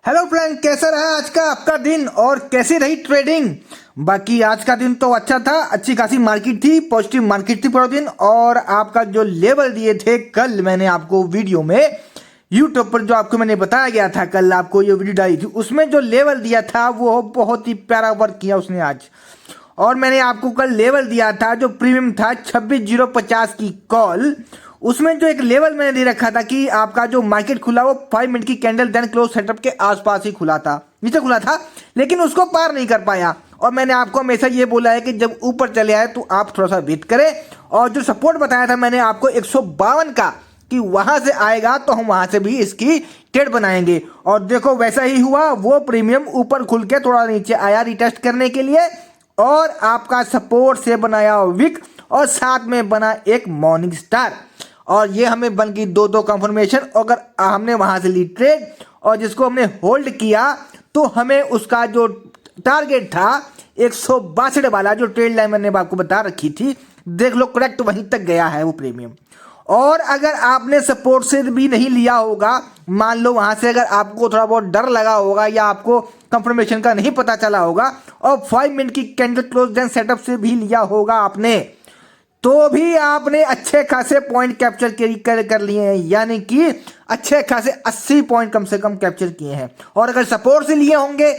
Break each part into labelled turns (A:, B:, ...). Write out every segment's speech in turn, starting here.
A: Hello friend, कैसा रहा आज का आपका दिन और कैसी रही ट्रेडिंग। बाकी आज का दिन तो अच्छा था, अच्छी खासी मार्केट थी, पॉजिटिव मार्केट थी पूरा दिन। और आपका जो लेवल दिए थे कल मैंने आपको वीडियो में यूट्यूब पर जो आपको मैंने बताया गया था, कल आपको ये वीडियो डाली थी, उसमें जो लेवल दिया था वो बहुत ही प्यारा वर्क किया उसने आज। और मैंने आपको कल लेवल दिया था जो प्रीमियम था 26,050 की कॉल, उसमें जो एक लेवल मैंने दे रखा था कि आपका जो मार्केट खुला वो 5 मिनट की कैंडल देन क्लोज सेटअप के आसपास ही खुला था, नीचे खुला था, लेकिन उसको पार नहीं कर पाया। और मैंने आपको हमेशा ये बोला है कि जब ऊपर चले आए तो आप थोड़ा सा वेट करें। और जो सपोर्ट बताया था मैंने आपको 152 का कि वहां से आएगा तो हम वहां से भी इसकी ट्रेड बनाएंगे। और देखो वैसा ही हुआ, वो प्रीमियम ऊपर खुल के थोड़ा नीचे आया रिटेस्ट करने के लिए, और आपका सपोर्ट से बनाया विक और साथ में बना एक मॉर्निंग स्टार। और ये हमें बन गई दो कंफर्मेशन। अगर हमने वहां से ली ट्रेड और जिसको हमने होल्ड किया तो हमें उसका जो टारगेट था 162 वाला, जो ट्रेड लाइन मैंने आपको बता रखी थी, देख लो करेक्ट वहीं तक गया है वो प्रीमियम। और अगर आपने सपोर्ट से भी नहीं लिया होगा, मान लो वहां से अगर आपको थोड़ा बहुत डर लगा होगा या आपको कंफर्मेशन का नहीं पता चला होगा और 5 मिनट की कैंडल क्लोज देन सेटअप से भी लिया होगा आपने, तो भी आपने अच्छे खासे पॉइंट कैप्चर कर लिए हैं, यानी कि अच्छे खासे 80 पॉइंट कम से कम कैप्चर किए हैं। और अगर सपोर्ट से लिए होंगे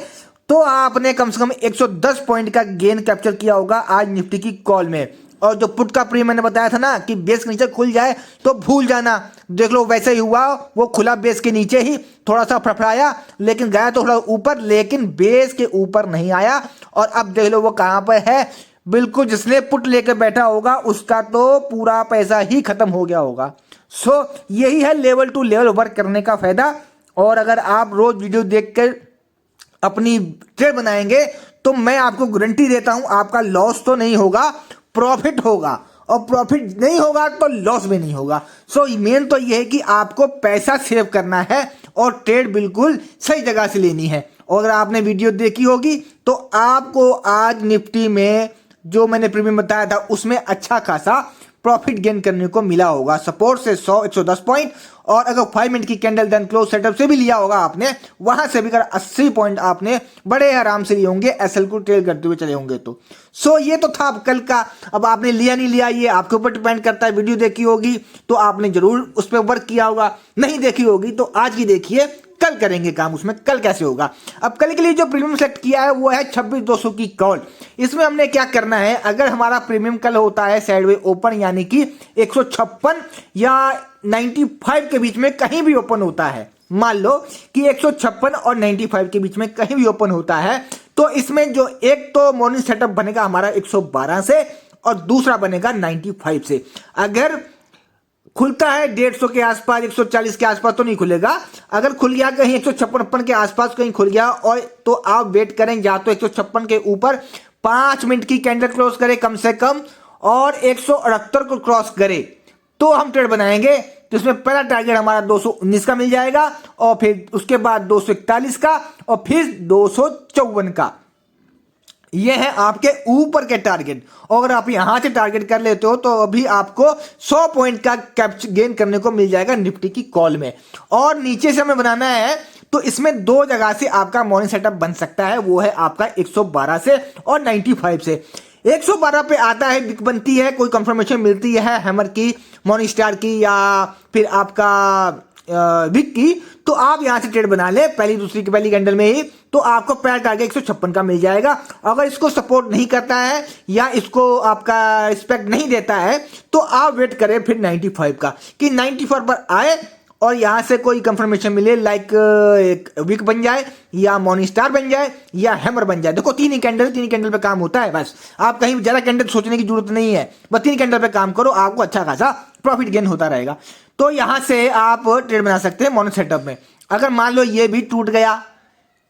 A: तो आपने कम से कम 110 पॉइंट का गेन कैप्चर किया होगा आज निफ्टी की कॉल में। और जो पुट का प्री मैंने बताया था ना कि बेस के नीचे खुल जाए तो भूल जाना, देख लो वैसे ही हुआ, वो खुला बेस के नीचे ही, थोड़ा सा फड़फड़ाया लेकिन गया तो थोड़ा ऊपर, लेकिन बेस के ऊपर नहीं आया। और अब देख लो वो कहां पर है, बिल्कुल जिसने पुट लेकर बैठा होगा उसका तो पूरा पैसा ही खत्म हो गया होगा। सो यही है लेवल टू लेवल वर्क करने का फायदा। और अगर आप रोज वीडियो देखकर अपनी ट्रेड बनाएंगे तो मैं आपको गारंटी देता हूं आपका लॉस तो नहीं होगा, प्रॉफिट होगा। और प्रॉफिट नहीं होगा तो लॉस भी नहीं होगा। सो मेन तो यह है कि आपको पैसा सेव करना है और ट्रेड बिल्कुल सही जगह से लेनी है। और अगर आपने वीडियो देखी होगी तो आपको आज निफ्टी में जो मैंने प्रीमियम बताया था उसमें अच्छा खासा प्रॉफिट गेन करने को मिला होगा। सपोर्ट से 110 पॉइंट, और अगर 5 मिनट की कैंडल देन क्लोज सेटअप से भी लिया होगा आपने, वहां से भी अगर 80 पॉइंट आपने बड़े आराम से लिए होंगे एसएल को ट्रेल करते हुए चले होंगे तो। सो ये तो था कल का। अब आपने लिया नहीं लिया ये आपके ऊपर डिपेंड करता है। वीडियो देखी होगी तो आपने जरूर उस पर वर्क किया होगा, नहीं देखी होगी तो आज की देखिए, कल करेंगे काम उसमें, कल कैसे होगा। अब कल के लिए जो प्रीमियम सेलेक्ट किया है वो है 26,200 की कॉल। इसमें हमने क्या करना है, अगर हमारा प्रीमियम कल होता है साइडवे ओपन, यानी कि 156 या 95 के बीच में कहीं भी ओपन होता है, मान लो कि 156 और 95 के बीच में कहीं भी ओपन होता है, तो इसमें जो एक तो मॉर्निंग सेटअप बनेगा हमारा 112 से और दूसरा बनेगा 95 से। अगर खुलता है 150 के आसपास, 140 के आसपास तो नहीं खुलेगा। अगर खुल गया कहीं 156 के आसपास कहीं खुल गया, और तो आप वेट करें या तो 156 के ऊपर 5 मिनट की कैंडल क्लोज करे कम से कम और 178 को क्रॉस करे तो हम ट्रेड बनाएंगे। तो इसमें पहला टारगेट हमारा 219 का मिल जाएगा, और फिर उसके बाद 241 का, और फिर 254 का। ये है आपके ऊपर के टारगेट। और अगर आप यहां से टारगेट कर लेते हो तो अभी आपको 100 पॉइंट का कैप्चर गेन करने को मिल जाएगा निफ्टी की कॉल में। और नीचे से हमें बनाना है तो इसमें दो जगह से आपका मॉर्निंग सेटअप बन सकता है, वो है आपका 112 से और 95 से। 112 पे आता है, बिक बनती है, कोई कंफर्मेशन मिलती है हैमर की, मॉर्निंग स्टार की, या फिर आपका विक की, तो आप यहां से ट्रेड बना ले पहली दूसरी की पहली कैंडल में ही, तो आपको पहला टारगेट 156 का मिल जाएगा। अगर इसको सपोर्ट नहीं करता है या इसको आपका रिस्पेक्ट नहीं देता है तो आप वेट करें फिर 95 का, कि 94 पर आए और यहां से कोई कंफर्मेशन मिले, लाइक एक विक बन जाए या मॉर्निंग स्टार बन जाए या हैमर बन जाए। देखो तीन ही कैंडल पे काम होता है, बस आप कहीं ज्यादा कैंडल सोचने की जरूरत नहीं है, बस 3 कैंडल पे काम करो, आपको अच्छा खासा प्रॉफिट गेन होता रहेगा। तो यहां से आप ट्रेड बना सकते हैं मॉर्निंग सेटअप में। अगर मान लो ये भी टूट गया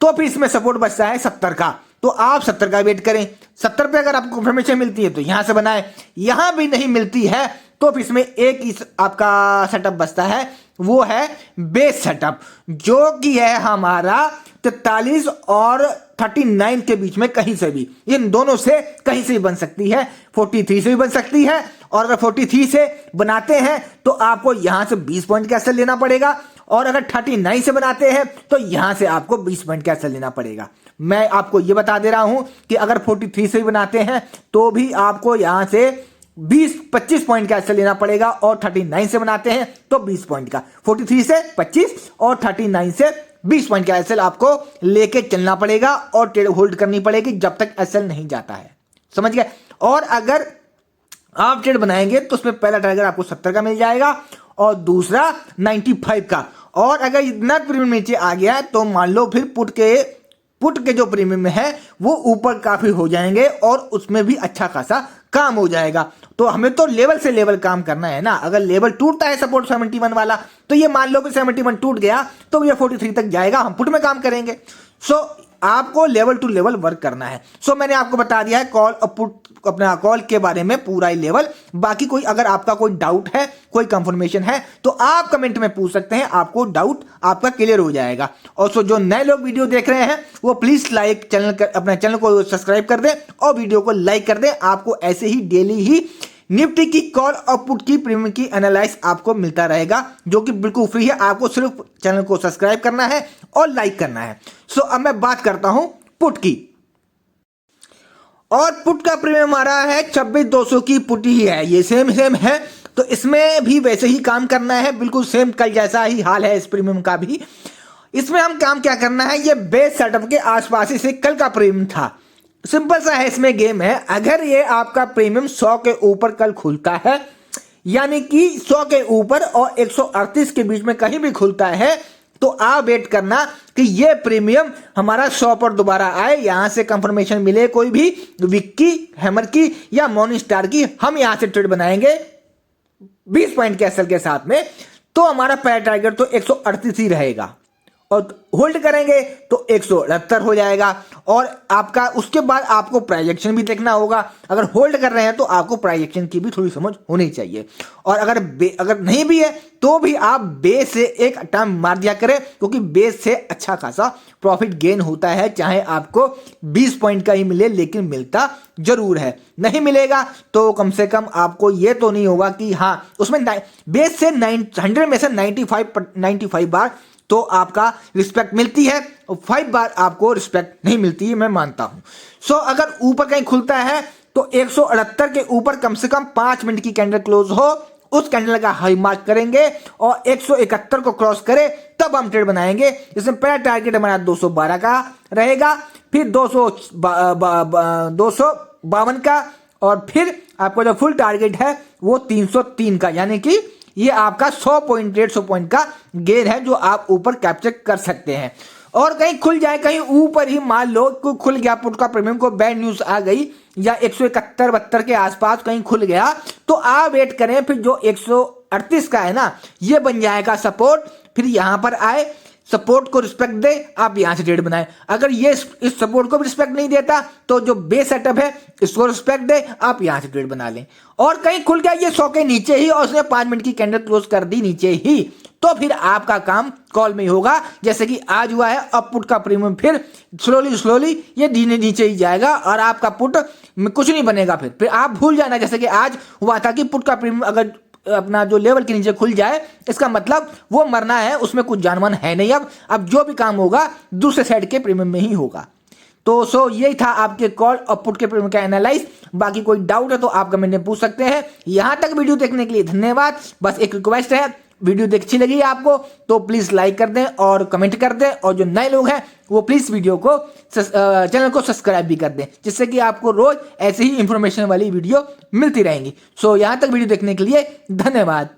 A: तो फिर इसमें सपोर्ट बचता है 70 का, तो आप 70 का वेट करें। 70 पे अगर आपको कंफर्मेशन मिलती है तो यहां से बनाए, यहां भी नहीं मिलती है तो फिर इसमें एक इस आपका सेटअप बचता है, वो है बेस सेटअप, जो कि है हमारा 43 और 39 के बीच में कहीं से भी, इन दोनों से कहीं से भी बन सकती है, 43 से भी बन सकती है। और अगर 43 से बनाते हैं तो आपको यहां से 20 पॉइंट का एसएल लेना पड़ेगा, और अगर 39 से बनाते हैं तो यहां से आपको 20 पॉइंट का एसएल लेना पड़ेगा। मैं आपको यह बता दे रहा हूं कि अगर 43 से भी बनाते हैं तो भी आपको यहां से 25 पॉइंट का एसएल लेना पड़ेगा, और 39 से बनाते हैं तो 20 पॉइंट का। 43 से 25 और 39 से 20 पॉइंट का एसएल आपको लेके चलना पड़ेगा और ट्रेड होल्ड करनी पड़ेगी जब तक एसएल नहीं जाता है, समझ गए। और अगर आप ट्रेड बनाएंगे तो उसमें पहला टारगेट आपको 70 का मिल जाएगा और दूसरा 95 का। और अगर इतना प्रीमियम नीचे आ गया तो मान लो फिर पुट के जो प्रीमियम है वो ऊपर काफी हो जाएंगे और उसमें भी अच्छा खासा काम हो जाएगा। तो हमें तो लेवल से लेवल काम करना है ना। अगर लेवल टूटता है सपोर्ट 71 वाला, तो ये मान लो कि 71 टूट गया तो ये 43 तक जाएगा, हम पुट में काम करेंगे। सो आपको लेवल टू लेवल वर्क करना है। सो मैंने आपको बता दिया है कॉल और पुट अपना कॉल के बारे में पूरा ही लेवल। बाकी कोई अगर आपका कोई डाउट है, कोई कंफर्मेशन है तो आप कमेंट में पूछ सकते हैं, आपको डाउट आपका क्लियर हो जाएगा। और सो जो नए लोग वीडियो देख रहे हैं वो प्लीज अपने चैनल को सब्सक्राइब कर दें और वीडियो को लाइक कर दें। आपको ऐसे ही डेली ही निफ्टी की कॉल और पुट की प्रीमियम की एनालाइज आपको मिलता रहेगा, जो कि बिल्कुल फ्री है। आपको सिर्फ चैनल को सब्सक्राइब करना है और लाइक करना है। सो अब मैं बात करता हूं पुट की, और पुट का प्रीमियम आ रहा है 26,200 की पुट ही है, ये सेम है। तो इसमें भी वैसे ही काम करना है, बिल्कुल सेम कल जैसा ही हाल है इस प्रीमियम का भी। इसमें हम काम क्या करना है, ये बेस सेटअप के आसपास ही से कल का प्रीमियम था। सिंपल सा है इसमें गेम है। अगर ये आपका प्रीमियम 100 के ऊपर कल खुलता है, यानी कि 100 के ऊपर और 138 के बीच में कहीं भी खुलता है, तो आप वेट करना कि ये प्रीमियम हमारा 100 पर दोबारा आए। यहां से कंफर्मेशन मिले कोई भी विक्की, हैमर की या मॉर्निंग स्टार की, हम यहां से ट्रेड बनाएंगे 20 पॉइंट के एसएल के साथ में। तो हमारा पहला टारगेट तो 138 ही रहेगा और होल्ड करेंगे तो 168 हो जाएगा। और आपका उसके बाद आपको प्राइजेक्शन भी देखना होगा। अगर होल्ड कर रहे हैं तो आपको प्राइजेक्शन की भी थोड़ी समझ होनी चाहिए। और अगर नहीं भी है तो भी आप बेस से एक टर्म मार दिया करें, क्योंकि बेस से अच्छा खासा प्रॉफिट गेन होता है। चाहे आपको 20 पॉइंट का ही मिले, लेकिन मिलता जरूर है। नहीं मिलेगा तो कम से कम आपको ये तो नहीं होगा कि हाँ उसमें बेस से 100 में से 95 बार तो आपका रिस्पेक्ट मिलती है और 5 बार आपको रिस्पेक्ट नहीं मिलती है, मैं मानता हूं। सो अगर ऊपर कहीं खुलता है तो 168 के ऊपर कम से कम 5 मिनट की कैंडल क्लोज हो, उस कैंडल का हाई मार्क करेंगे और 171 को क्रॉस करे तब हम ट्रेड बनाएंगे। इसमें पहला टारगेट हमारा 212 का रहेगा, फिर 252 का, और फिर आपका जो फुल टारगेट है वो 303 का। यानी कि ये आपका 100 पॉइंट 150 पॉइंट का गेन है जो आप ऊपर कैप्चर कर सकते हैं। और कहीं खुल जाए, कहीं ऊपर ही मान लो कि खुल गया पुट का प्रीमियम, को बैड न्यूज आ गई या 171-72 के आसपास कहीं खुल गया, तो आप वेट करें। फिर जो 138 का है ना, ये बन जाएगा सपोर्ट। फिर यहां पर आए, सपोर्ट को रिस्पेक्ट दे, आप यहां से ट्रेड बनाए। अगर ये इस सपोर्ट को भी रिस्पेक्ट नहीं देता तो जो बेस सेटअप है इसको रिस्पेक्ट दे, आप यहां से ट्रेड बना लें। और कहीं खुल गया ये 100 के नीचे ही और उसने 5 मिनट की कैंडल क्लोज कर दी नीचे ही, तो फिर आपका काम कॉल में ही होगा, जैसे कि आज हुआ है। अब पुट का प्रीमियम फिर स्लोली ये नीचे ही जाएगा और आपका पुट में कुछ नहीं बनेगा। फिर आप भूल जाना, जैसे कि आज हुआ था कि पुट का प्रीमियम अगर अपना जो लेवल के नीचे खुल जाए, इसका मतलब वो मरना है, उसमें कुछ जानमान है नहीं। अब जो भी काम होगा दूसरे साइड के प्रीमियम में ही होगा। तो यही था आपके कॉल और पुट के प्रीमियम का एनालाइज। बाकी कोई डाउट है तो आप कमेंट में पूछ सकते हैं। यहां तक वीडियो देखने के लिए धन्यवाद। बस एक रिक्वेस्ट है, वीडियो अच्छी लगी आपको तो प्लीज लाइक कर दें और कमेंट कर दें, और जो नए लोग हैं वो प्लीज वीडियो को चैनल को सब्सक्राइब भी कर दें, जिससे कि आपको रोज ऐसे ही इंफॉर्मेशन वाली वीडियो मिलती रहेंगी। यहां तक वीडियो देखने के लिए धन्यवाद।